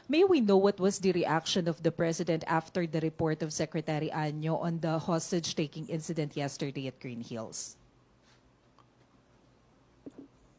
May we know what was the reaction of the President after the report of Secretary Anyo on the hostage-taking incident yesterday at Green Hills?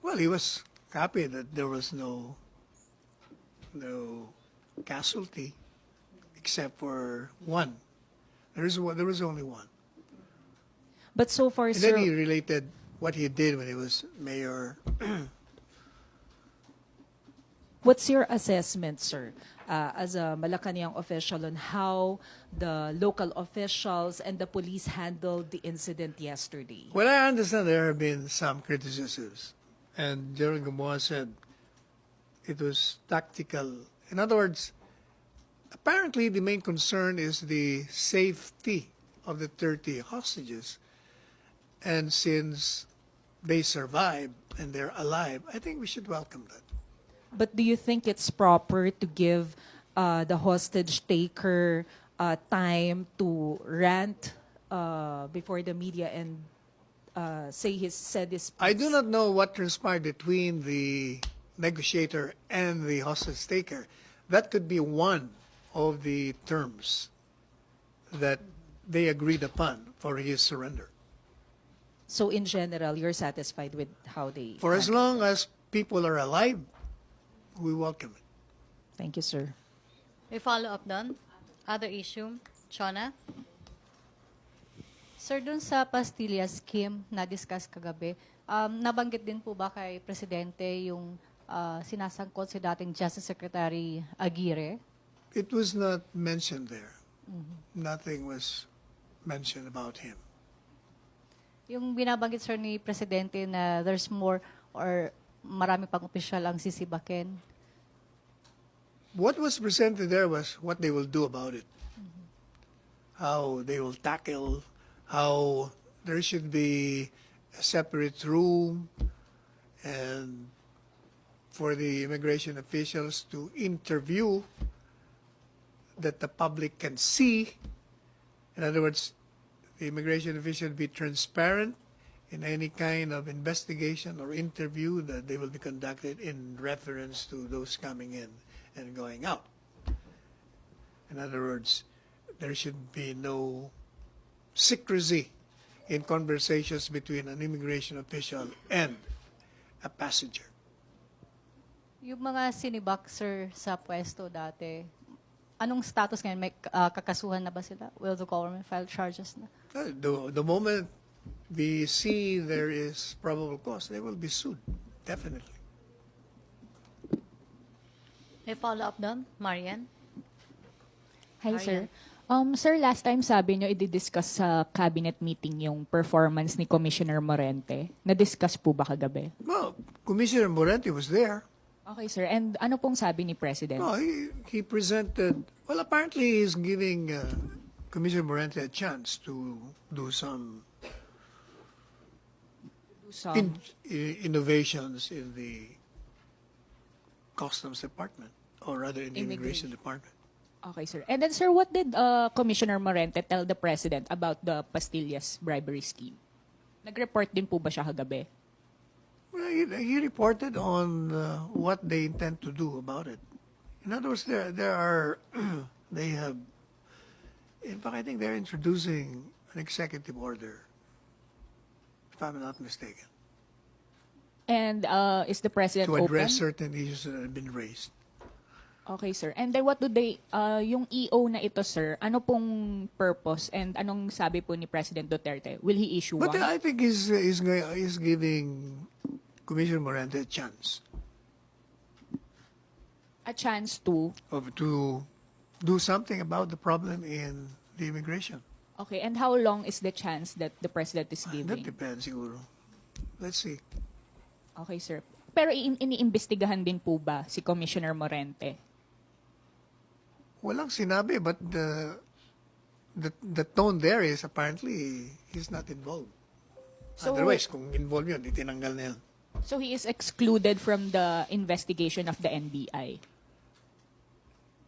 Well, he was happy that there was no casualty except for one. There was only one. But so far, And sir, then he related what he did when he was mayor. what's your assessment, sir, as a Malacanang official on how the local officials and the police handled the incident yesterday? Well, I understand there have been some criticisms, and General Gamboa said it was tactical. In other words, apparently the main concern is the safety of the 30 hostages. And since they survived and they're alive, I think we should welcome that. But do you think it's proper to give the hostage taker time to rant before the media and said this? I do not know what transpired between the negotiator and the hostage taker. That could be one of the terms that they agreed upon for his surrender. So in general, you're satisfied with how they... For as long as people are alive, we welcome it. Thank you, sir. May follow-up doon? Other issue? Chona? Sir, dun sa Pastillas scheme na discuss kagabi, nabanggit din po ba kay Presidente yung sinasangkot si dating Justice Secretary Aguirre? It was not mentioned there. Nothing was mentioned about him. Yung binabanggit, sir, ni Presidente na there's more or marami pang opisyal ang sisibakin. What was presented there was what they will do about it. How they will tackle, how there should be a separate room, and for the immigration officials to interview that the public can see. In other words, the immigration official be transparent in any kind of investigation or interview that they will be conducted in reference to those coming in and going out. In other words, there should be no secrecy in conversations between an immigration official and a passenger. Yung mga sinibak, sir, sa pwesto dati, anong status ngayon? May kakasuhan na ba sila? Will the government file charges na? The moment we see there is probable cause, they will be sued, definitely. May follow-up doon? Marian? Hi, Marian. sir. Sir, last time sabi nyo i-discuss sa cabinet meeting yung performance ni Commissioner Morente. Na-discuss po ba kagabi? Well, Commissioner Morente was there. Okay, sir. And ano pong sabi ni President? No, he presented, well, apparently he's giving Commissioner Morente a chance to do some innovations in the Customs Department, or rather in the Immigration Department. Okay, sir. And then, sir, what did Commissioner Morente tell the President about the Pastillas bribery scheme? Nag-report din po ba siya kagabi? Well, he reported on what they intend to do about it. In other words, there are, they have, in fact, I think they're introducing an executive order, if I'm not mistaken, And is the President to address open? certain issues that have been raised. Okay, sir. And then what do they, yung EO na ito, sir, ano pong purpose and anong sabi po ni President Duterte? Will he issue But one? I think he's giving Commissioner Morente a chance A chance to... to do something about the problem in the immigration. Okay, and how long is the chance that the President is That giving? depends, siguro. Let's see. Okay, sir. Pero iniimbestigahan din po ba si Commissioner Morente? Walang sinabi, but the tone there is apparently he's not involved. So- Otherwise, kung involved yun, itinanggal na yan. So he is excluded from the investigation of the NBI.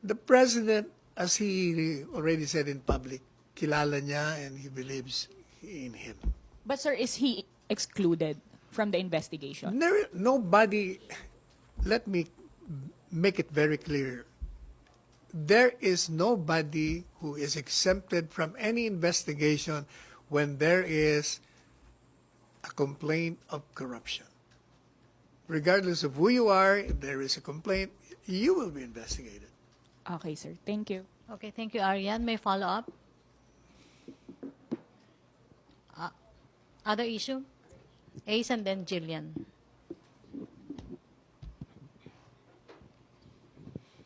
The president, as he already said in public, kilala niya and he believes in him. But sir, is he excluded from the investigation? Nobody, let me make it very clear there is nobody who is exempted from any investigation when there is a complaint of corruption. Regardless of who you are, if there is a complaint, you will be investigated. Okay, sir. Thank you. Okay, thank you, Arian. May follow-up? Other issue? Ace and then Jillian.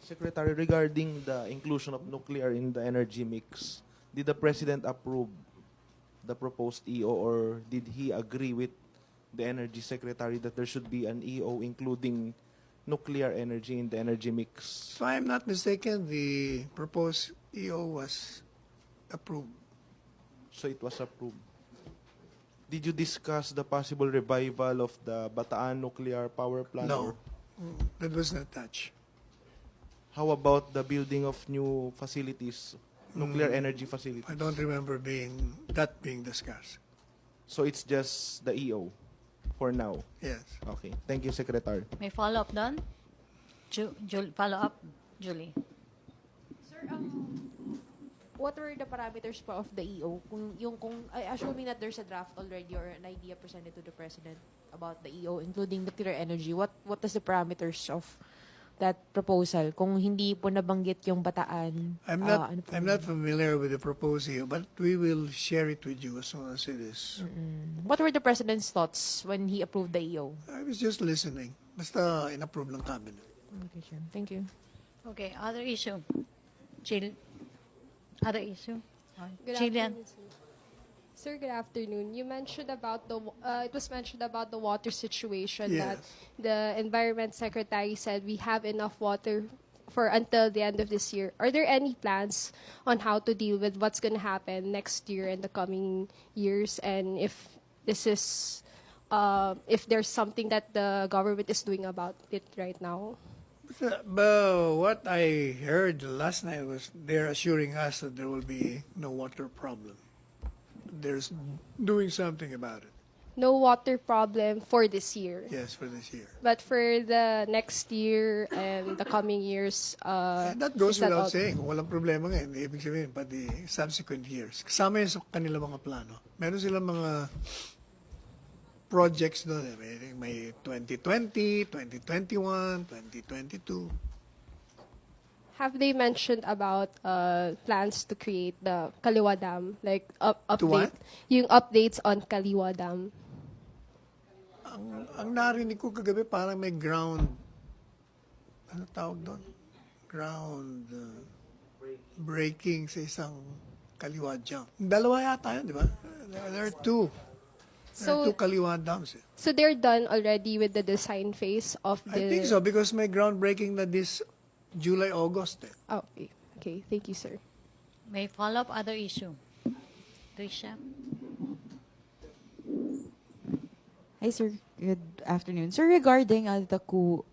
Secretary, regarding the inclusion of nuclear in the energy mix, did the President approve the proposed EO, or did he agree with the Energy Secretary that there should be an EO including nuclear energy in the energy mix? If I am not mistaken, the proposed EO was approved. So it was approved. Did you discuss the possible revival of the Bataan nuclear power plant? No, or that was not touched. how about the building of new facilities, nuclear energy facilities? I don't remember that being discussed. So it's just the EO for now. Yes. Okay. Thank you, Secretary. May follow-up doon? Follow-up, Julie. Sir, what were the parameters po of the EO? Assuming that there's a draft already or an idea presented to the President about the EO, including nuclear energy, what is the parameters of that proposal? Kung hindi po nabanggit yung Bataan, I'm not familiar with the proposed EO, but we will share it with you as soon as it is. What were the President's thoughts when he approved the EO? I was just listening. Basta in-approve ng cabinet. Okay, sir. Thank you. Okay, other issue. Other issue? Good Jillian. afternoon, sir. Sir, good afternoon. You mentioned about it was mentioned about the water situation, that Yes. the Environment Secretary said we have enough water for until the end of this year. Are there any plans on how to deal with what's going to happen next year and the coming years, and if this is if there's something that the government is doing about it right now? But what I heard last night was they're assuring us that there will be no water problem. There's doing something about it. No water problem for this year. Yes, for this year. But for the next year and the coming years, And that goes is that without all? saying. Walang problema ngayon. Ibig sabihin, pa the subsequent years. Kasama yun sa kanilang mga plano. Meron silang mga projects doon. May 2020, 2021, 2022. Have they mentioned about plans to create the Kaliwa Dam, like update, what? yung updates on Kaliwa Dam? Ang narinig ko kagabi, parang may ground, ano tawag doon? Ground breaking sa isang kaliwa dam. Dalawa yata yun, di ba? There are two. There are So, two kaliwa dams. so they're done already with the design phase of the. I think so, because may groundbreaking na this July, August. Oh, okay. Okay, thank you, sir. May follow-up, other issue. Trisha. Hi, sir. Good afternoon. Sir, regarding the coup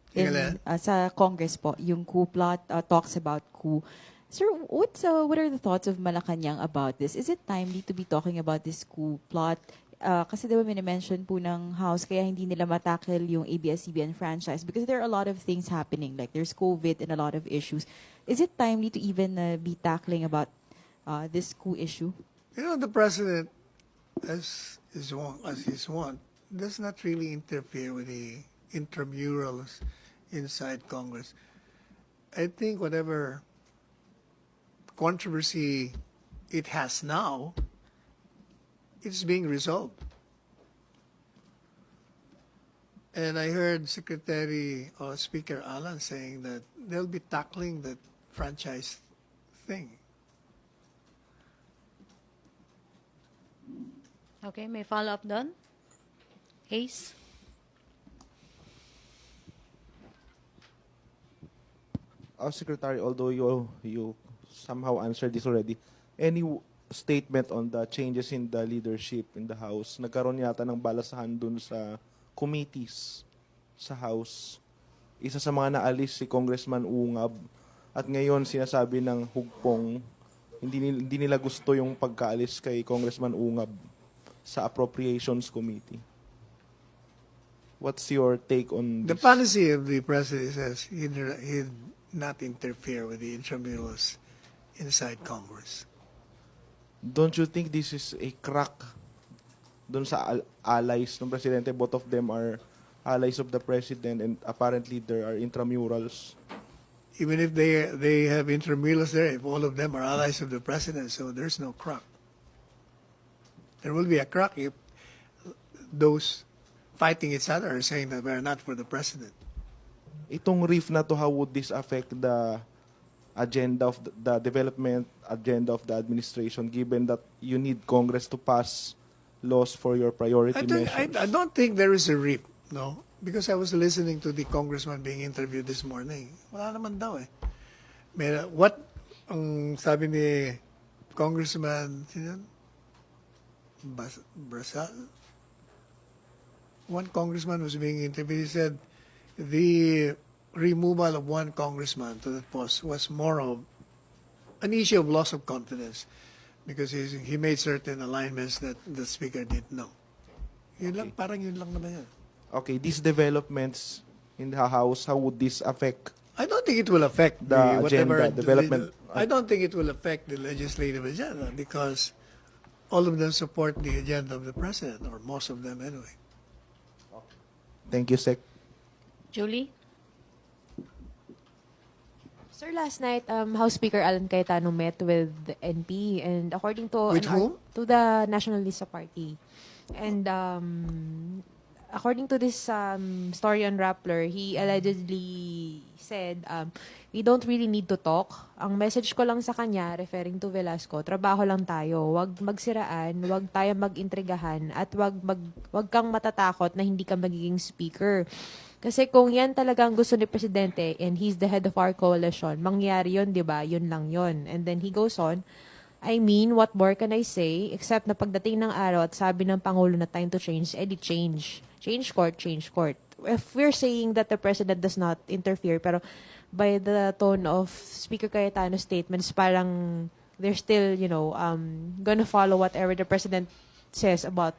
sa Congress po, yung coup plot talks about coup. Sir, what are the thoughts of Malacanang about this? Is it timely to be talking about this coup plot? Kasi diba minimension po ng House kaya hindi nila matackle yung ABS-CBN franchise because there are a lot of things happening. Like there's COVID and a lot of issues. Is it timely to even be tackling about this coup issue? You know, the president, as his want, does not really interfere with the intramurals inside Congress. I think whatever controversy it has now, it's being resolved. And I heard Secretary or Speaker Alan saying that they'll be tackling the franchise thing. Okay, may follow-up doon? Ace? Secretary, although you somehow answered this already, any statement on the changes in the leadership in the House? Nagkaroon yata ng balasahan dun sa committees sa House. Isa sa mga naalis si Congressman Ungab at ngayon sinasabi ng hugpong hindi nila gusto yung pagkaalis kay Congressman Ungab sa Appropriations Committee. What's your take on The this? policy of the president says he'd not interfere with the intramurals inside Congress. Don't you think this is a crack dun sa allies ng presidente? Both of them are allies of the president and apparently there are intramurals. Even if they have intramurals there, if all of them are allies of the president, so there's no crack. There will be a crack if those fighting each other are saying that we're not for the president. Itong reef na to, how would this affect the agenda of the development agenda of the administration, given that you need Congress to pass laws for your priority measures? I don't think there is a rip, no? Because I was listening to the congressman being interviewed this morning. Wala naman daw eh. What ang sabi ni Congressman sino yun? Brasal? One congressman was being interviewed. He said the removal of one congressman to that post was more of an issue of loss of confidence because he made certain alignments that the speaker didn't know. Yun lang, parang yun lang naman yan. Okay, these developments in the House, how would this affect? I don't think it will affect The whatever agenda, development. I don't think it will affect the legislative agenda because all of them support the agenda of the president, or most of them anyway. Thank you, Sec. Julie? Sir, last night, House Speaker Alan Cayetano met with the NP, and according to With whom? to the Nationalista Party, and according to this story on Rappler, he allegedly said, we don't really need to talk. Ang message ko lang sa kanya, referring to Velasco, trabaho lang tayo. Wag magsiraan, wag tayo mag-intrigahan, at wag kang matatakot na hindi ka magiging speaker. Kasi kung yan talagang gusto ni Presidente and he's the head of our coalition, mangyari yun, di ba? Yun lang yun. And then he goes on, I mean, what more can I say? Except na pagdating ng araw at sabi ng Pangulo na time to change, edi change. Change court, change court. If we're saying that the President does not interfere, pero by the tone of Speaker Cayetano's statements, parang they're still, gonna follow whatever the President says about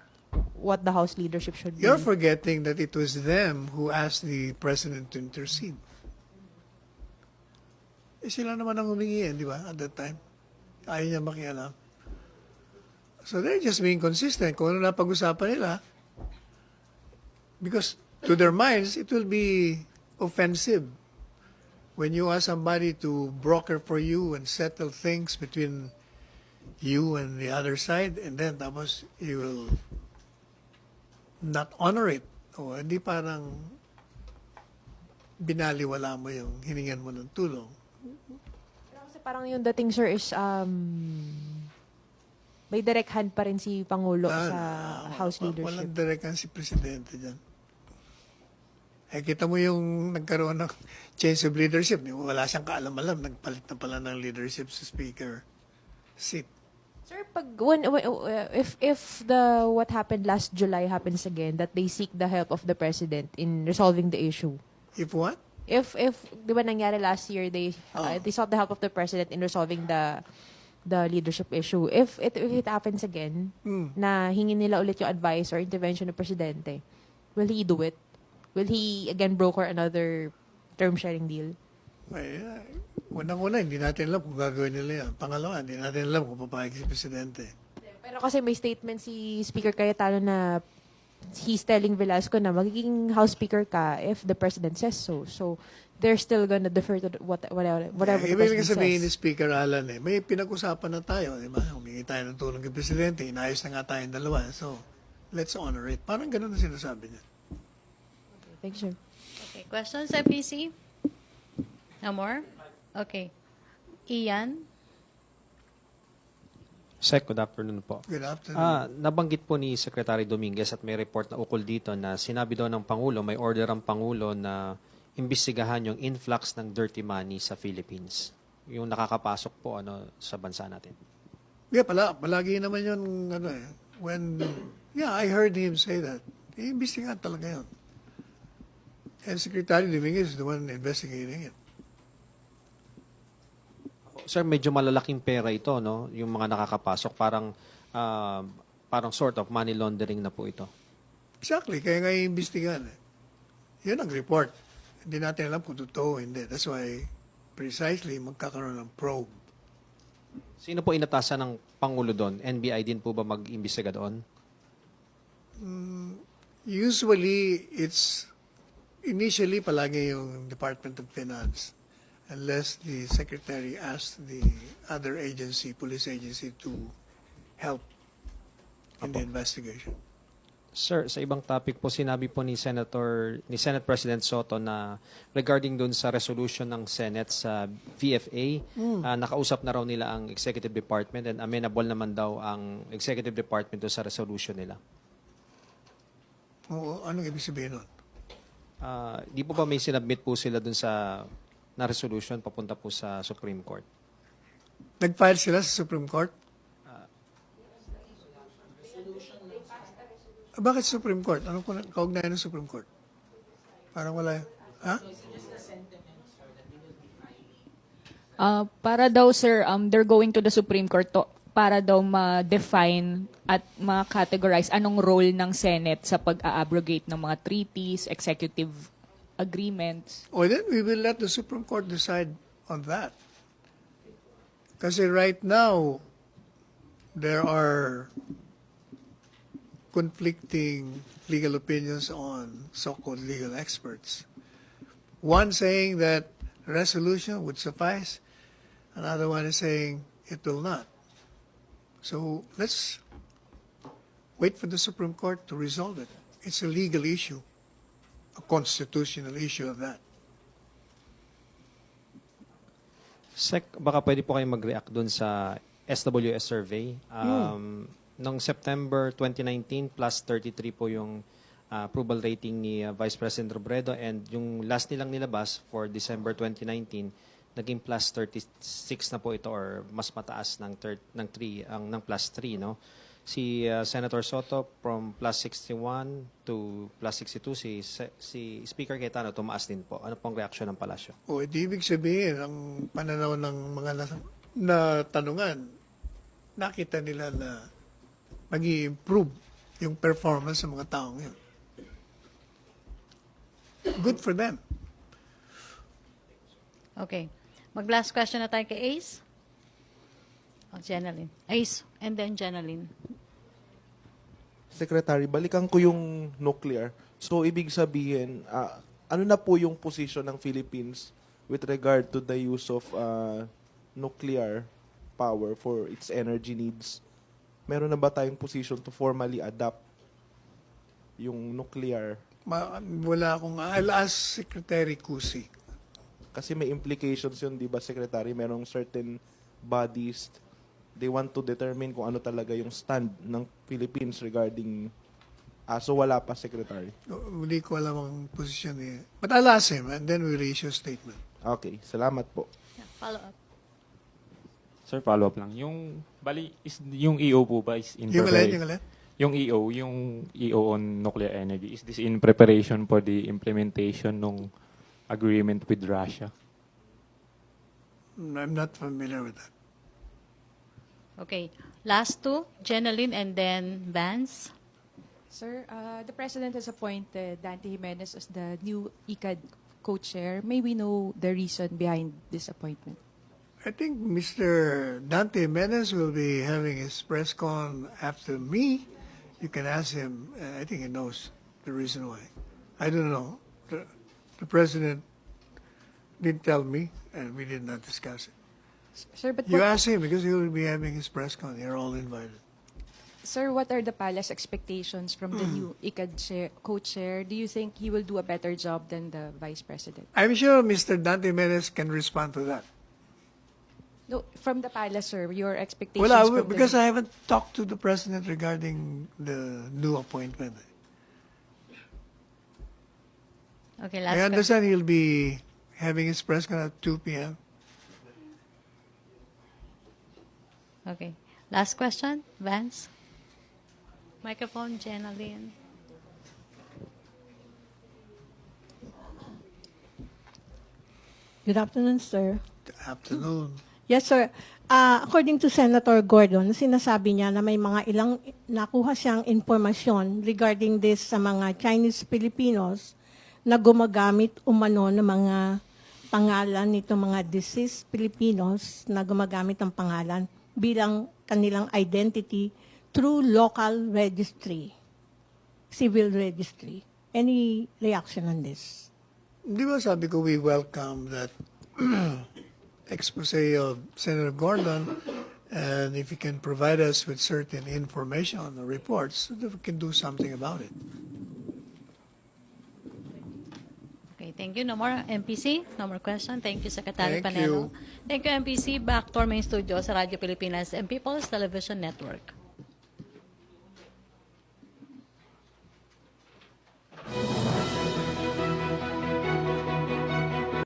what the House leadership should do. You're forgetting that it was them who asked the president to intercede. Sila naman ang humingi, di ba, at that time? Ayaw niya makialam. So they're just being consistent. Kung ano na pag-usapan nila, because to their minds, it will be offensive when you ask somebody to broker for you and settle things between you and the other side, and then tapos you will not honor it. O hindi parang binaliwala mo yung hiningan mo ng tulong. Kasi parang yung dating, sir, is may direct hand pa rin si Pangulo sa House leadership. Walang direct hand si Presidente dyan. Kita mo yung nagkaroon ng change of leadership. Wala siyang kaalam-alam. Nagpalit na pala ng leadership sa Speaker seat. Sir, if what happened last July happens again, that they seek the help of the President in resolving the issue. If what? If di ba nangyari last year, they sought the help of the President in resolving the leadership issue. If it happens again, na hingin nila ulit yung advice or intervention ng Presidente, will he do it? Will he again broker another term sharing deal? Unang-una, hindi natin alam kung gagawin nila yan. Pangalawa, hindi natin alam kung papayag si Presidente. Pero kasi may statement si Speaker Cayetano na he's telling Velasco na magiging House Speaker ka if the President says so. So, they're still gonna defer to whatever the Ibig President sabihin ni says. Speaker Alan, may pinag-usapan na tayo. Di ba? Humingi tayo ng tulong kay Presidente. Inayos na nga tayong dalawa. So, let's honor it. Parang ganun na sinasabi niya. Thank you, sir. Okay, questions, FPC? No more? Okay. Ian? Sec, good afternoon po. Good afternoon. Nabanggit po ni Secretary Dominguez at may report na ukol dito na sinabi daw ng Pangulo, may order ang Pangulo na imbestigahan yung influx ng dirty money sa Philippines. Yung nakakapasok po sa bansa natin. Yeah, palagi naman yun, I heard him say that. Iimbestigahan talaga yun. And Secretary Dominguez is the one investigating it. Sir, medyo malalaking pera ito, no? Yung mga nakakapasok, parang sort of money laundering na po ito. Exactly, kaya nga iimbestigahan. Yun ang report. Hindi natin alam kung totoo o hindi. That's why precisely magkakaroon ng probe. Sino po inatasan ng Pangulo doon? NBI din po ba mag-imbestiga doon? Usually, it's initially palagi yung Department of Finance unless the Secretary asks the other agency, police agency, to help in the investigation. Sir, sa ibang topic po, sinabi po ni Senate President Soto na regarding dun sa resolution ng Senate sa VFA, nakausap na raw nila ang Executive Department and amenable naman daw ang Executive Department doon sa resolution nila. Oo, anong ibig sabihin nun? Di po ba may sinabmit po sila dun sa na resolution papunta po sa Supreme Court? Nag-file sila sa Supreme Court? Bakit Supreme Court? Anong kaugnayan ng Supreme Court? Parang wala. Ha? Para daw, sir, they're going to the Supreme Court para daw ma-define at ma-categorize anong role ng Senate sa pag-a-abrogate ng mga treaties, executive agreements. Or then we will let the Supreme Court decide on that. Kasi right now, there are conflicting legal opinions on so-called legal experts. One saying that resolution would suffice, another one is saying it will not. So let's wait for the Supreme Court to resolve it. It's a legal issue, a constitutional issue of that. Sec, baka pwede po kayong mag-react dun sa SWS survey. Noong September 2019, plus 33 po yung approval rating ni Vice President Robredo, and yung last nilang nilabas for December 2019, naging plus 36 na po ito or mas mataas ng plus 3, no? Si Senator Soto from plus 61 to plus 62, si Speaker Cayetano tumaas din po. Ano pong reaksyon ng palasyo? O, ibig sabihin, ang pananaw ng mga natanungan, nakita nila na mag-i-improve yung performance ng mga taong yun. Good for them. Okay. Mag-last question na tayo kay Ace. Jeneline. Ace, and then Jeneline. Secretary, balikan ko yung nuclear. So, ibig sabihin, ano na po yung position ng Philippines with regard to the use of nuclear power for its energy needs? Meron na ba tayong position to formally adopt yung nuclear? Wala akong, I'll ask Secretary Cusi. Kasi may implications yun, di ba, Secretary? Merong certain bodies, they want to determine kung ano talaga yung stand ng Philippines regarding... so wala pa, Secretary? Hindi ko alam ang posisyon niya. But I'll ask him and then we'll issue a statement. Okay, salamat po. Yeah, follow up. Sir, follow up lang. Yung EO po ba is in Yung preparation? alin? Yung EO on nuclear energy, is this in preparation for the implementation ng agreement with Russia? I'm not familiar with that. Okay. Last two, Jeneline and then Vance. Sir, the President has appointed Dante Jimenez as the new ICAD co-chair. May we know the reason behind this appointment? I think Mr. Dante Jimenez will be having his press con after me. You can ask him. I think he knows the reason why. I don't know. The President didn't tell me, and we did not discuss it. Sir, but You ask him because he will be having his press con. You're all invited. Sir, what are the palace expectations from the new ICAD co-chair? Do you think he will do a better job than the Vice President? I'm sure Mr. Dante Jimenez can respond to that. No, from the palace, sir, your expectations Well, from because the... I haven't talked to the President regarding the new appointment. Okay, I last question. understand he'll be having his press con at 2 p.m. Okay. Last question, Vance. Microphone, Jeneline. Good afternoon, sir. Good afternoon. Yes, sir. According to Senator Gordon, sinasabi niya na may mga ilang nakuha siyang informasyon regarding this sa mga Chinese Filipinos na gumagamit umano ng mga pangalan nitong mga deceased Filipinos na gumagamit ng pangalan bilang kanilang identity through local registry, civil registry. Any reaction on this? Di ba sabi ko we welcome that expose of Senator Gordon, and if he can provide us with certain information or reports, so that we can do something about it. Okay, thank you. No more MPC? No more question? Thank you, Secretary Thank Panelo. you. Thank you, MPC. Back to our main studio sa Radyo Pilipinas and People's Television Network.